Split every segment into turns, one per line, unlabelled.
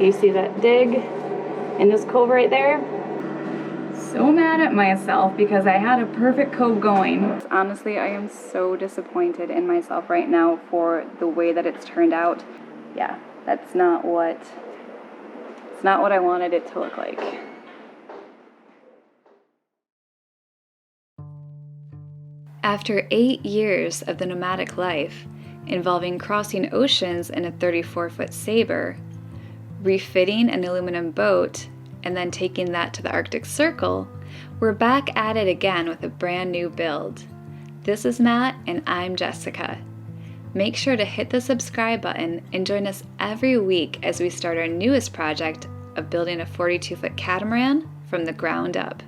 You see that dig in this cove right there? So mad at myself because I had a perfect cove going. Honestly, I am so disappointed in myself right now for the way that it's turned out. Yeah, it's not what I wanted it to look like. After 8 years of the nomadic life, involving crossing oceans in a 34-foot Sabre, refitting an aluminum boat, and then taking that to the Arctic Circle, we're back at it again with a brand new build. This is Matt and I'm Jessica. Make sure to hit the subscribe button and join us every week as we start our newest project of building a 42-foot catamaran from the ground up.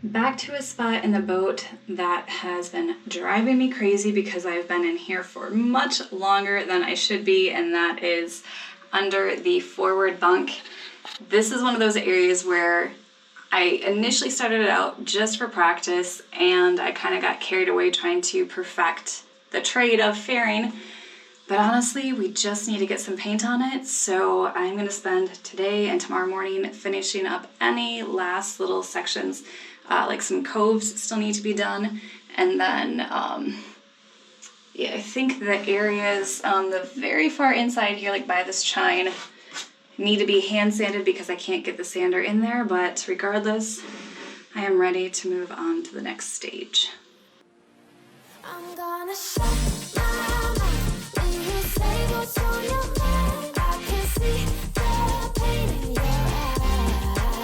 Back to a spot in the boat that has been driving me crazy because I've been in here for much longer than I should be, and that is under the forward bunk. This is one of those areas where I initially started it out just for practice, and I kind of got carried away trying to perfect the trade of fairing. But honestly, we just need to get some paint on it, so I'm going to spend today and tomorrow morning finishing up any last little sections. Like some coves still need to be done, and then yeah, I think the areas on the very far inside here, like by this chine, need to be hand sanded because I can't get the sander in there, but regardless, I am ready to move on to the next stage. I'm gonna shut my mouth when you say what's on your mind. I can see the pain in your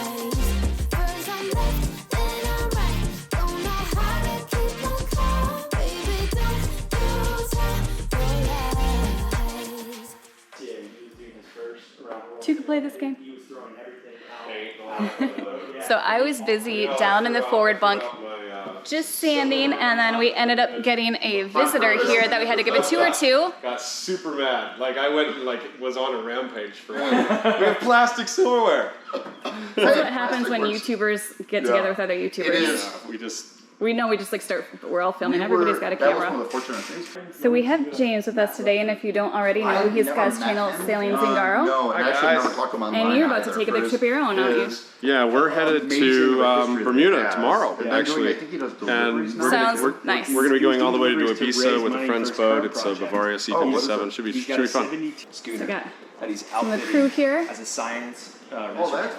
eyes. First I'm left, then I'm right. Don't know how to keep on calm. Baby, don't lose your lies. Two could play this game. So I was busy down in the forward bunk just sanding, and then we ended up getting a visitor here that we had to give a tour to.
Got super mad. Like I went and was on a rampage for we have plastic silverware.
That's what happens when YouTubers get together with other YouTubers.
It is.
We just like start, we're all filming, everybody's got a camera.
That was one of the fortunate things.
So we have James with us today, and if you don't already know, he's got his channel Sailing Zingaro.
No, and actually I never talked to him online.
And you're about to take a big trip of your own, aren't you?
Yeah, we're headed to Bermuda tomorrow, actually.
And
Sounds nice.
We're going to be going all the way to Ibiza with a friend's boat. It's a Bavaria C57. Should be fun.
So we got some of the crew here.
As a science.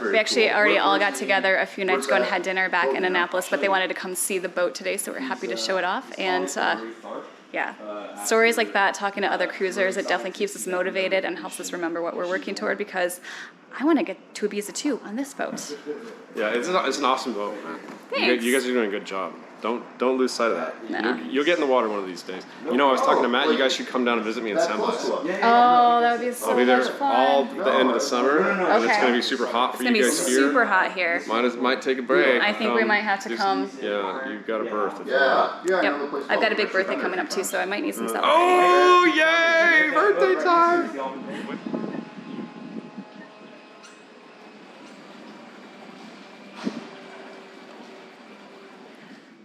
We actually already all got together a few nights ago and had dinner back in Annapolis, but they wanted to come see the boat today, so we're happy to show it off. And yeah, stories like that, talking to other cruisers, it definitely keeps us motivated and helps us remember what we're working toward, because I want to get to Ibiza too on this boat.
Yeah, it's an awesome boat, man.
Thanks.
You guys are doing a good job. Don't lose sight of that.
No.
You'll get in the water one of these days. You know, I was talking to Matt. You guys should come down and visit me in San Blas.
Oh, that would be so
I'll be there
much fun.
all the end of the summer, and it's
Okay.
going to be super hot for you guys here.
It's going to be super hot here.
Might take a break.
I think we might have to come.
Yeah, you've got a berth.
Yep. I've got a big birthday coming up too, so I might need some celebrating.
Oh, yay! Birthday time!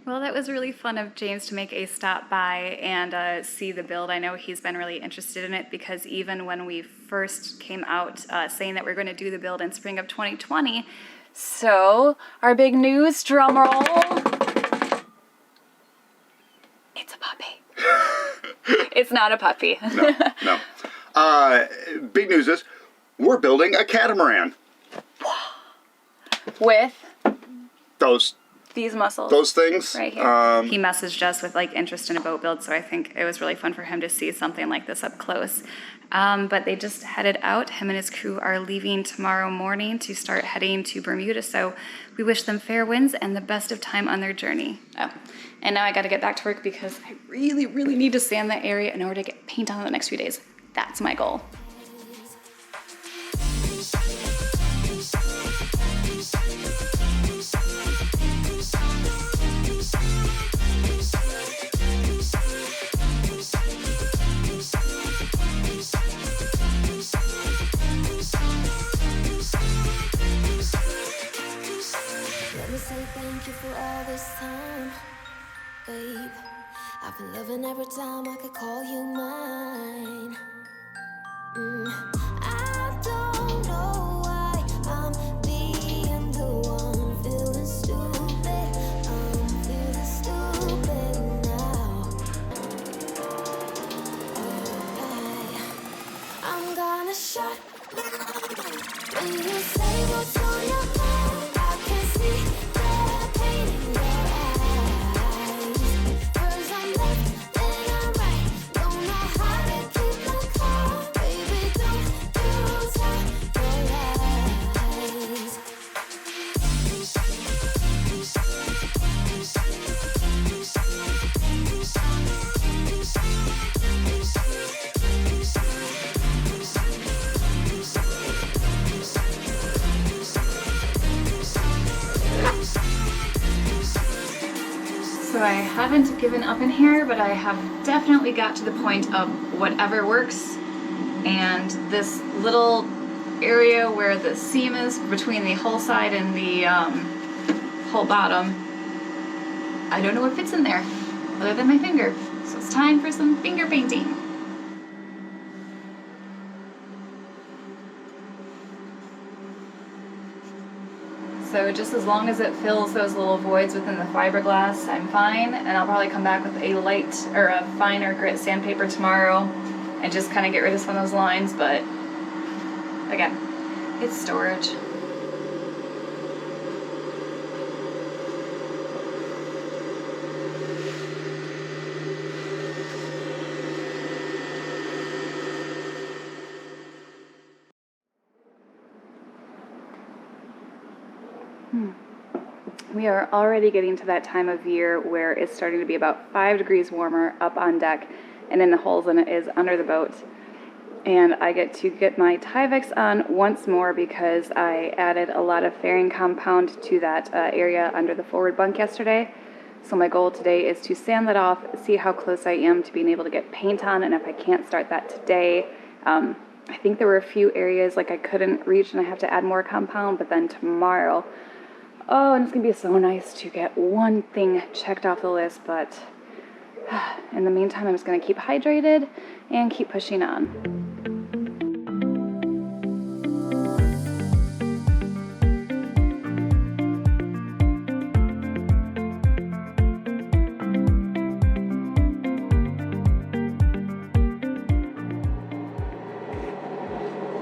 Well, that was really fun of James to make a stop by and see the build. I know he's been really interested in it because even when we first came out saying that we're going to do the build in spring of 2020, so our big news, drum roll, it's a puppy. It's not a puppy.
No. Big news is we're building a catamaran.
With
These
muscles.
Those things.
Right here. He messaged us with interest in a boat build, so I think it was really fun for him to see something like this up close. But they just headed out. Him and his crew are leaving tomorrow morning to start heading to Bermuda, so we wish them fair winds and the best of time on their journey. Oh, and now I got to get back to work because I really, really need to sand that area in order to get paint on in the next few days. That's my goal.
Thank you for all this time, babe. I've been loving every time I could call you mine. I'm gonna shut. When you say what's on your mind, I can see the pain in your eyes. First I'm left, then I'm right. Don't know how to keep my calm. Baby, don't you tell your lies.
So I haven't given up in here, but I have definitely got to the point of whatever works. And this little area where the seam is between the hull side and the hull bottom, I don't know what fits in there other than my finger. So it's time for some finger painting. So just as long as it fills those little voids within the fiberglass, I'm fine. And I'll probably come back with a light or a finer grit sandpaper tomorrow and just kind of get rid of some of those lines. But again, it's storage. We are already getting to that time of year where it's starting to be about 5 degrees warmer up on deck and in the holes than it is under the boat. And I get to get my Tyvek on once more because I added a lot of fairing compound to that area under the forward bunk yesterday. So my goal today is to sand that off, see how close I am to being able to get paint on, and if I can't start that today, I think there were a few areas like I couldn't reach and I have to add more compound, but then tomorrow, oh, and it's gonna be so nice to get one thing checked off the list, but in the meantime, I'm just gonna keep hydrated and keep pushing on.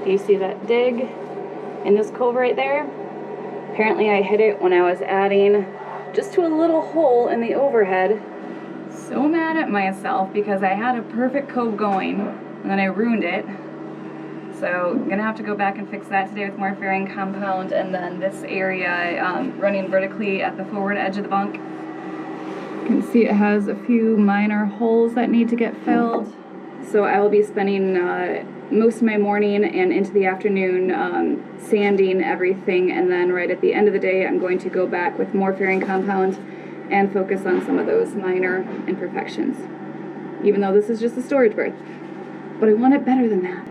Do you see that dig in this cove right there? Apparently I hit it when I was adding just to a little hole in the overhead. So mad at myself because I had a perfect cove going and then I ruined it. So I'm gonna have to go back and fix that today with more fairing compound, and then this area running vertically at the forward edge of the bunk. You can see it has a few minor holes that need to get filled. So I will be spending most of my morning and into the afternoon sanding everything, and then right at the end of the day I'm going to go back with more fairing compound and focus on some of those minor imperfections. Even though this is just a storage berth, but I want it better than that.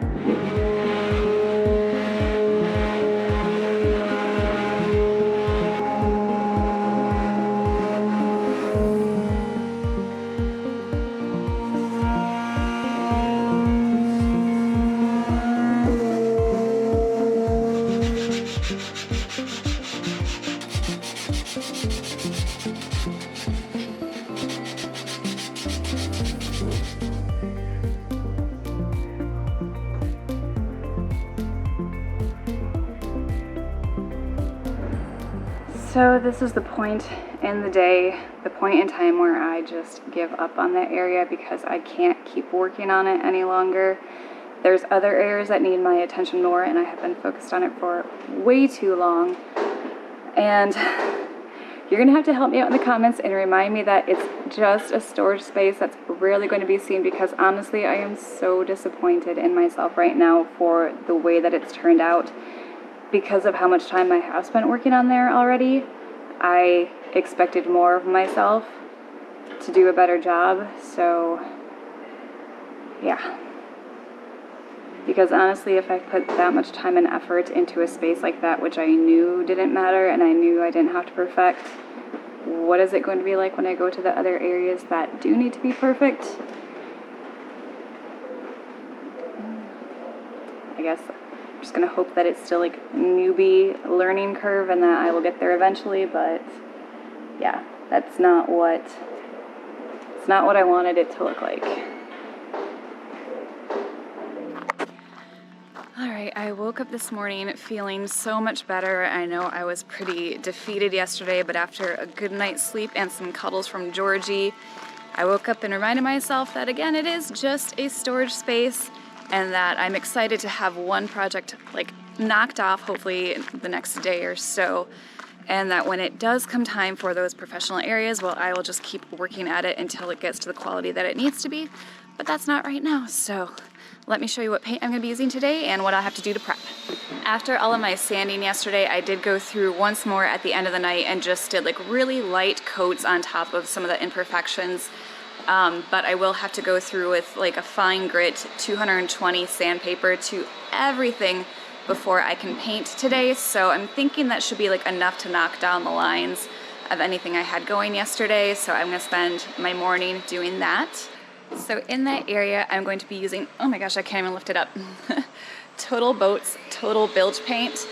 So this is the point in the day, the point in time where I just give up on that area because I can't keep working on it any longer. There's other areas that need my attention more, and I have been focused on it for way too long. And you're gonna have to help me out in the comments and remind me that it's just a storage space that's rarely going to be seen, because honestly I am so disappointed in myself right now for the way that it's turned out. Because of how much time I have spent working on there already, I expected more of myself to do a better job, so yeah. Because honestly, if I put that much time and effort into a space like that, which I knew didn't matter and I knew I didn't have to perfect, what is it going to be like when I go to the other areas that do need to be perfect? I guess I'm just gonna hope that it's still like a newbie learning curve and that I will get there eventually, but yeah, it's not what I wanted it to look like. Alright, I woke up this morning feeling so much better. I know I was pretty defeated yesterday, but after a good night's sleep and some cuddles from Georgie, I woke up and reminded myself that again, it is just a storage space and that I'm excited to have one project like knocked off, hopefully the next day or so. And that when it does come time for those professional areas, well, I will just keep working at it until it gets to the quality that it needs to be. But that's not right now, so let me show you what paint I'm gonna be using today and what I'll have to do to prep. After all of my sanding yesterday, I did go through once more at the end of the night and just did like really light coats on top of some of the imperfections. But I will have to go through with like a fine grit 220 sandpaper to everything before I can paint today. So I'm thinking that should be like enough to knock down the lines of anything I had going yesterday. So I'm gonna spend my morning doing that. So in that area, I'm going to be using, oh my gosh, I can't even lift it up, Total Boats Total Bilge Paint.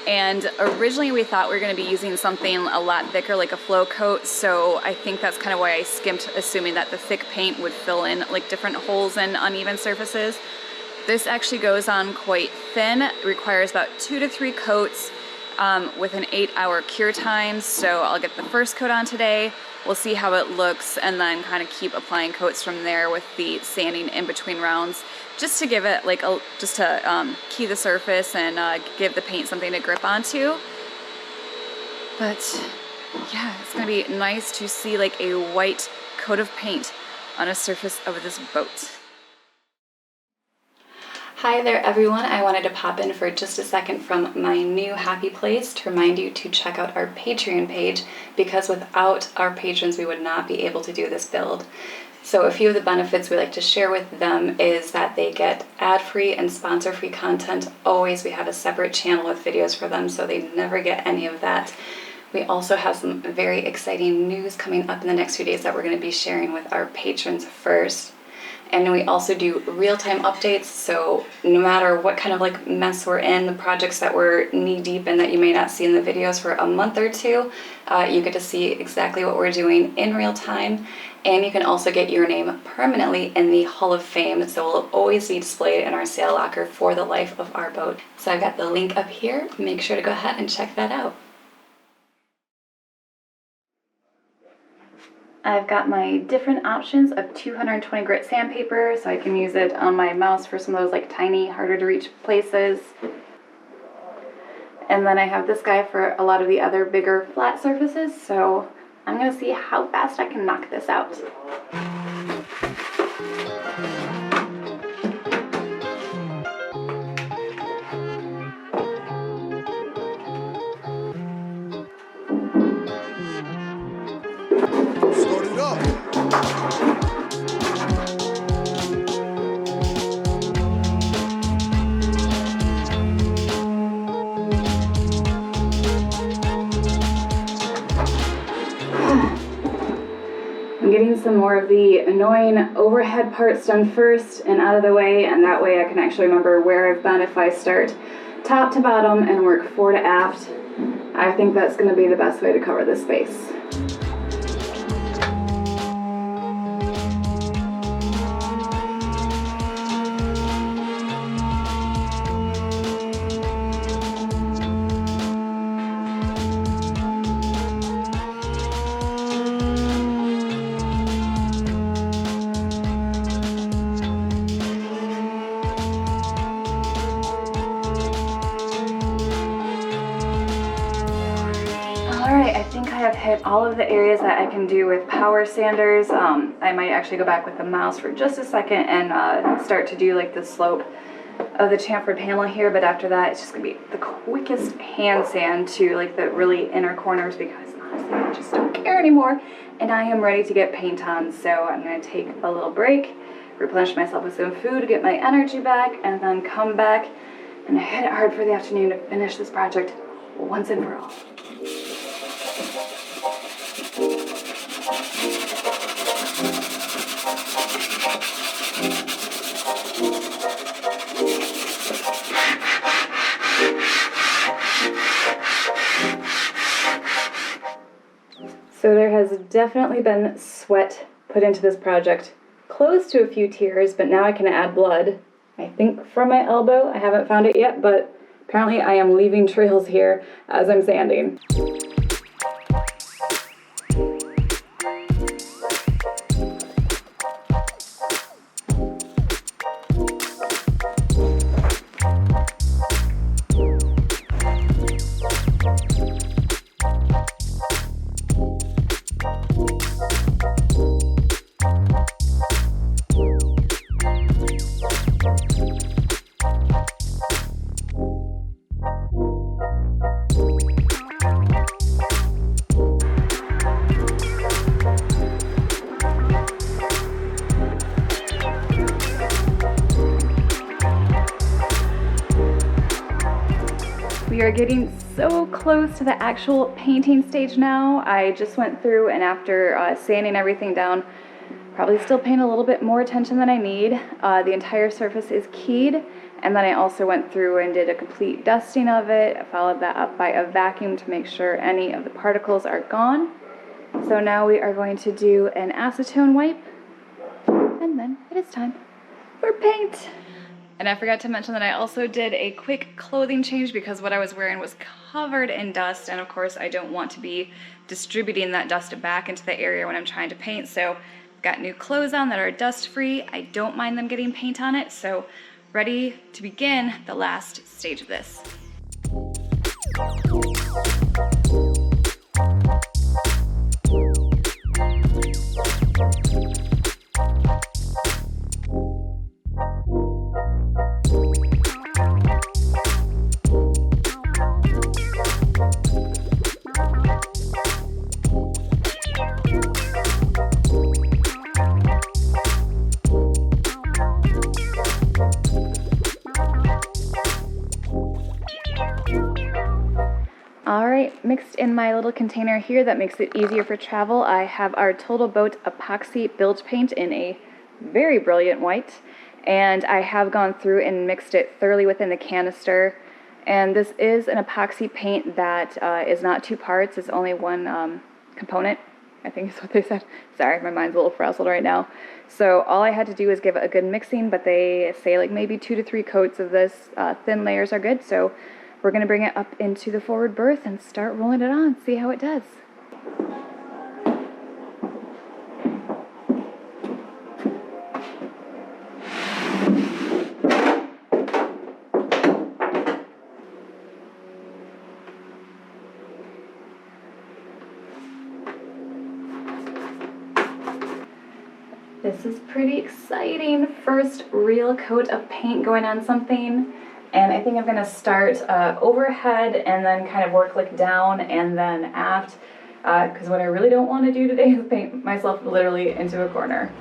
And originally we thought we were going to be using something a lot thicker, like a flow coat, so I think that's kind of why I skimped, assuming that the thick paint would fill in like different holes and uneven surfaces. This actually goes on quite thin, it requires about 2 to 3 coats with an 8-hour cure time, so I'll get the first coat on today. We'll see how it looks and then kind of keep applying coats from there with the sanding in between rounds, just to give it like just to key the surface and give the paint something to grip onto. But yeah, it's gonna be nice to see like a white coat of paint on a surface of this boat. Hi there everyone, I wanted to pop in for just a second from my new happy place to remind you to check out our Patreon page, because without our patrons we would not be able to do this build. So a few of the benefits we like to share with them is that they get ad-free and sponsor-free content. Always we have a separate channel with videos for them, so they never get any of that. We also have some very exciting news coming up in the next few days that we're going to be sharing with our patrons first. And we also do real-time updates, so no matter what kind of like mess we're in, the projects that we're knee-deep in that you may not see in the videos for a month or two, you get to see exactly what we're doing in real time. And you can also get your name permanently in the Hall of Fame, so it will always be displayed in our sail locker for the life of our boat. So I've got the link up here, make sure to go ahead and check that out. I've got my different options of 220 grit sandpaper, so I can use it on my mouse for some of those like tiny, harder to reach places. And then I have this guy for a lot of the other bigger flat surfaces, so I'm gonna see how fast I can knock this out.
Start it up.
I'm getting some more of the annoying overhead parts done first and out of the way, and that way I can actually remember where I've been if I start top to bottom and work fore to aft. I think that's going to be the best way to cover this space. Alright, I think I have hit all of the areas that I can do with power sanders. I might actually go back with the mouse for just a second and start to do like the slope of the chamfered panel here, but after that it's just gonna be the quickest hand sand to like the really inner corners, because honestly I just don't care anymore and I am ready to get paint on. So I'm gonna take a little break, replenish myself with some food, get my energy back, and then come back and hit it hard for the afternoon to finish this project once and for all. So there has definitely been sweat put into this project, close to a few tears, but now I can add blood I think from my elbow. I haven't found it yet, but apparently I am leaving trails here as I'm sanding. We are getting so close to the actual painting stage now. I just went through and after sanding everything down, probably still paying a little bit more attention than I need. The entire surface is keyed, and then I also went through and did a complete dusting of it. I followed that up by a vacuum to make sure any of the particles are gone. So now we are going to do an acetone wipe, and then it is time for paint. And I forgot to mention that I also did a quick clothing change because what I was wearing was covered in dust, and of course I don't want to be distributing that dust back into the area when I'm trying to paint. So I've got new clothes on that are dust free. I don't mind them getting paint on it, so ready to begin the last stage of this. Alright, mixed in my little container here that makes it easier for travel, I have our Total Boat epoxy bilge paint in a very brilliant white, and I have gone through and mixed it thoroughly within the canister. And this is an epoxy paint that is not two parts, it's only one component, I think is what they said. Sorry, my mind's a little frazzled right now. So all I had to do is give it a good mixing, but they say like maybe 2 to 3 coats of this thin layers are good. So we're going to bring it up into the forward berth and start rolling it on, see how it does. This is pretty exciting. First real coat of paint going on something. And I think I'm going to start overhead and then kind of work like down and then aft. Because what I really don't want to do today is paint myself literally into a corner.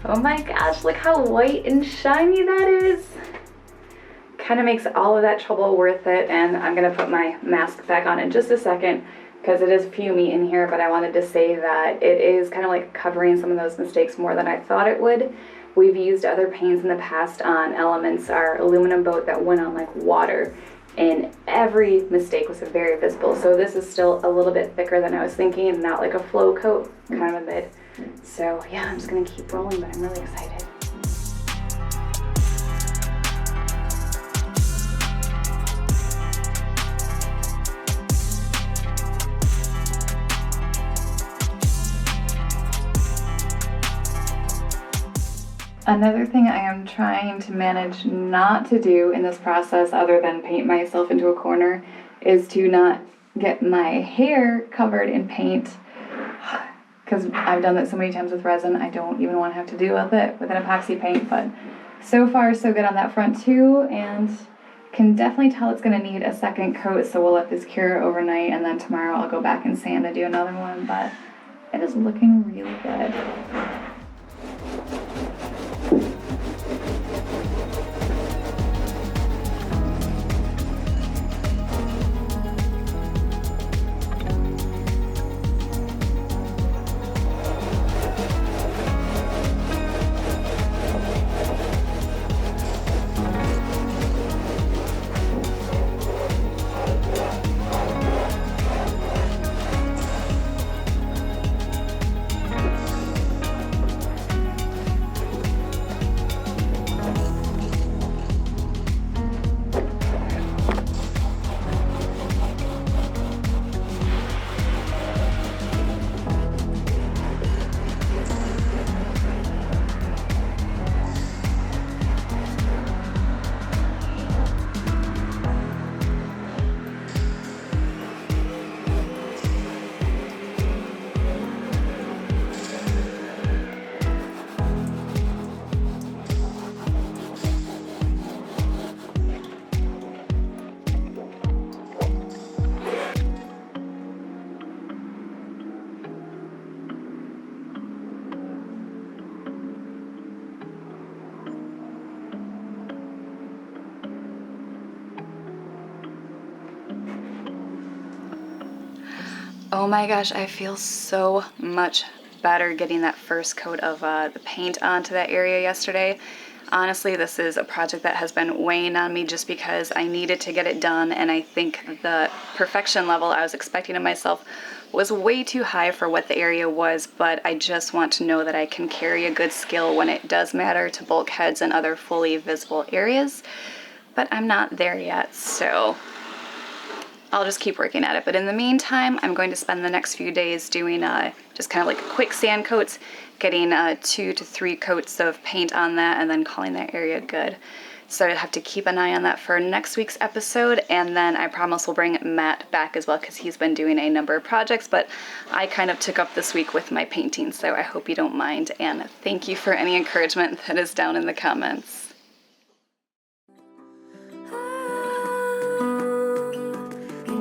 Oh my gosh, look how white and shiny that is. Kind of makes all of that trouble worth it, and I'm gonna put my mask back on in just a second because it is fumy in here, but I wanted to say that it is kind of like covering some of those mistakes more than I thought it would. We've used other paints in the past on Elements, our aluminum boat that went on like water, and every mistake was very visible. So this is still a little bit thicker than I was thinking, not like a flow coat, kind of a mid. So yeah, I'm just gonna keep rolling, but I'm really excited. Another thing I am trying to manage not to do in this process, other than paint myself into a corner, is to not get my hair covered in paint. Because I've done that so many times with resin, I don't even want to have to deal with it with an epoxy paint. But so far, so good on that front too, and can definitely tell it's going to need a second coat. So we'll let this cure overnight, and then tomorrow I'll go back and sand and do another one. But It is looking really good. Oh my gosh, I feel so much better getting that first coat of the paint onto that area yesterday. Honestly, this is a project that has been weighing on me just because I needed to get it done, and I think the perfection level I was expecting of myself was way too high for what the area was, but I just want to know that I can carry a good skill when it does matter to bulkheads and other fully visible areas, but I'm not there yet, so I'll just keep working at it. But in the meantime, I'm going to spend the next few days doing just kind of like quick sand coats, getting 2 to 3 coats of paint on that, and then calling that area good. So I have to keep an eye on that for next week's episode, and then I promise we'll bring Matt back as well because he's been doing a number of projects, but I kind of took up this week with my painting, so I hope you don't mind, and thank you for any encouragement that is down in the comments.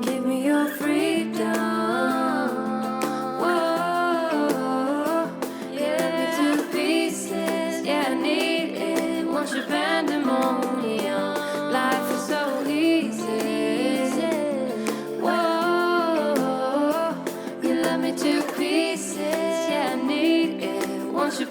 Give me your freedom. Whoa, yeah, me to pieces. Yeah, I need it. Want your pandemonium. Life is so easy. Whoa, you love me to pieces. Yeah, I need it. Want your